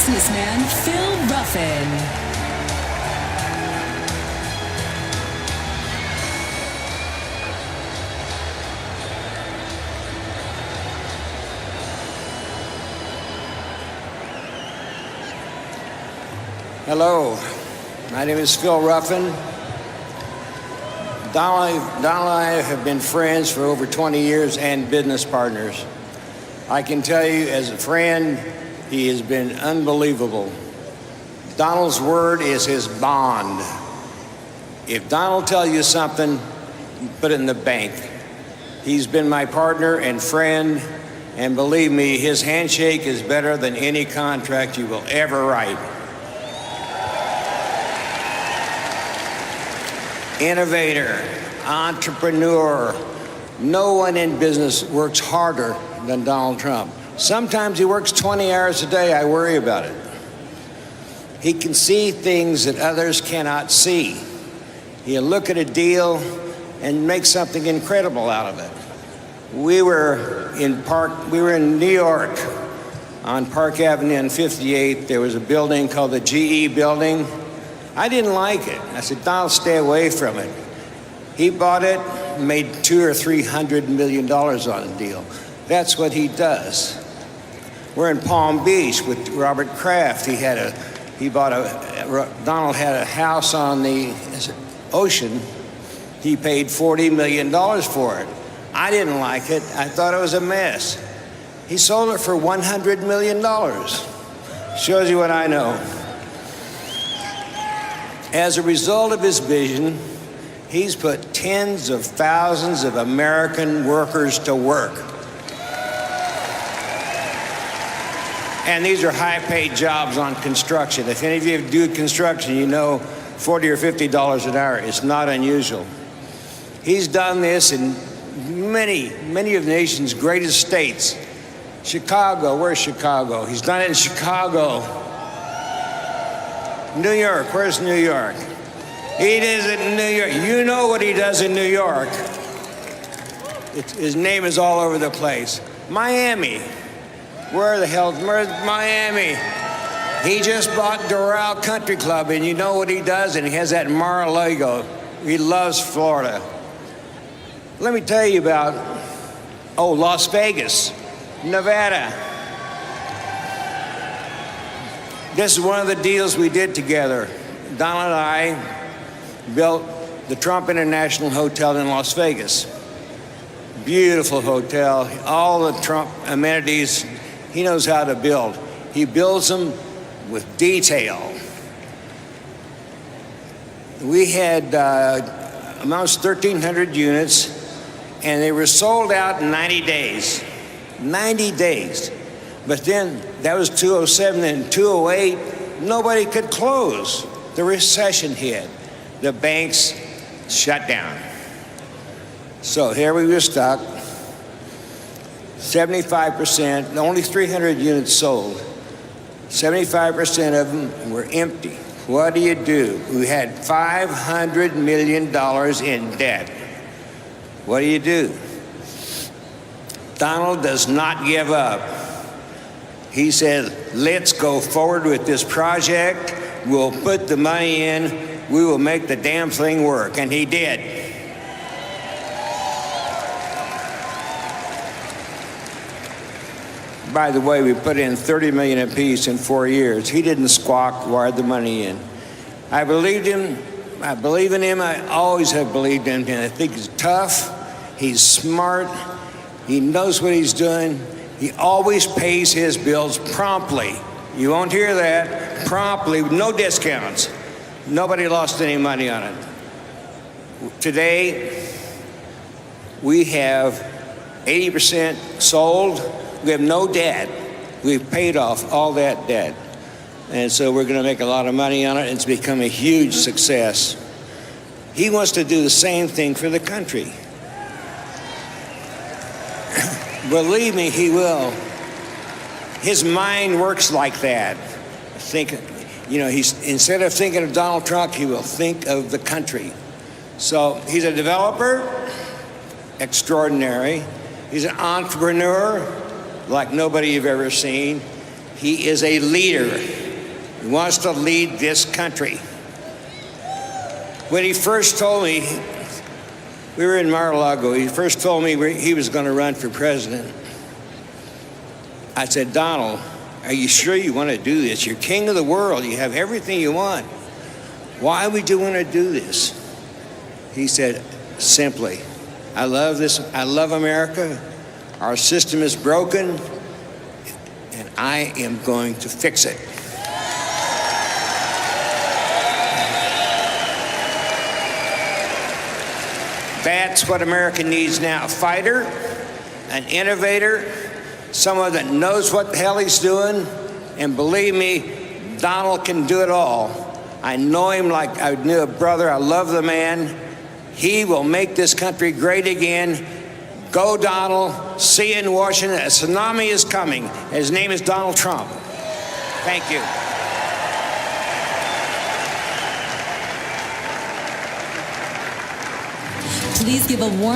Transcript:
businessman Phil Ruffin. Hello, my name is Phil Ruffin. Donald and I have been friends for over 20 years and business partners. I can tell you, as a friend, he has been unbelievable. Donald's word is his bond. If Donald tells you something, you put it in the bank. He's been my partner and friend, and believe me, his handshake is better than any contract you will ever write. Innovator, entrepreneur. No one in business works harder than Donald Trump. Sometimes he works 20 hours a day. I worry about it. He can see things that others cannot see. He'll look at a deal and make something incredible out of it. We were in New York on Park Avenue and 58th. There was a building called the GE building. I didn't like it. I said, Donald, stay away from it. He bought it, made $200 or $300 million on the deal. That's what he does. We're in Palm Beach with Robert Kraft. Donald had a house on the ocean. He paid $40 million for it. I didn't like it. I thought it was a mess. He sold it for $100 million. Shows you what I know. As a result of his vision, he's put tens of thousands of American workers to work. And these are high-paid jobs on construction. If any of you do construction, you know $40 or $50 an hour is not unusual. He's done this in many of the nation's greatest states. Chicago, where's Chicago? He's done it in Chicago. New York, where's New York? He does it in New York. You know what he does in New York. His name is all over the place. Miami. Where's Miami? He just bought Doral Country Club, and you know what he does? And he has that Mar-a-Lago. He loves Florida. Let me tell you about, Las Vegas, Nevada. This is one of the deals we did together. Donald and I built the Trump International Hotel in Las Vegas. Beautiful hotel, all the Trump amenities. He knows how to build. He builds them with detail. We had almost 1,300 units, and they were sold out in 90 days. 90 days. But then that was 2007 and 2008, nobody could close. The recession hit. The banks shut down. So here we were stuck. 75%, only 300 units sold. 75% of them were empty. What do? We had $500 million in debt. What do? Donald does not give up. He said, let's go forward with this project. We'll put the money in. We will make the damn thing work. And he did. By the way, we put in $30 million apiece in 4 years. He didn't squawk, wired the money in. I believed him. I believe in him. I always have believed in him. I think he's tough. He's smart. He knows what he's doing. He always pays his bills promptly. You won't hear that. Promptly, no discounts. Nobody lost any money on it. Today, we have 80% sold. We have no debt. We've paid off all that debt. And so we're going to make a lot of money on it. It's become a huge success. He wants to do the same thing for the country. Believe me, he will. His mind works like that. Instead of thinking of Donald Trump, he will think of the country. So he's a developer, extraordinary. He's an entrepreneur like nobody you've ever seen. He is a leader. He wants to lead this country. When he first told me, we were in Mar-a-Lago, he first told me he was going to run for president. I said, Donald, are you sure you want to do this? You're king of the world. You have everything you want. Why would you want to do this? He said, simply, I love this. I love America. Our system is broken, and I am going to fix it. That's what America needs now. A fighter, an innovator, someone that knows what the hell he's doing. And believe me, Donald can do it all. I know him like I knew a brother. I love the man. He will make this country great again. Go, Donald. See you in Washington. A tsunami is coming. His name is Donald Trump. Thank you. Please give a warm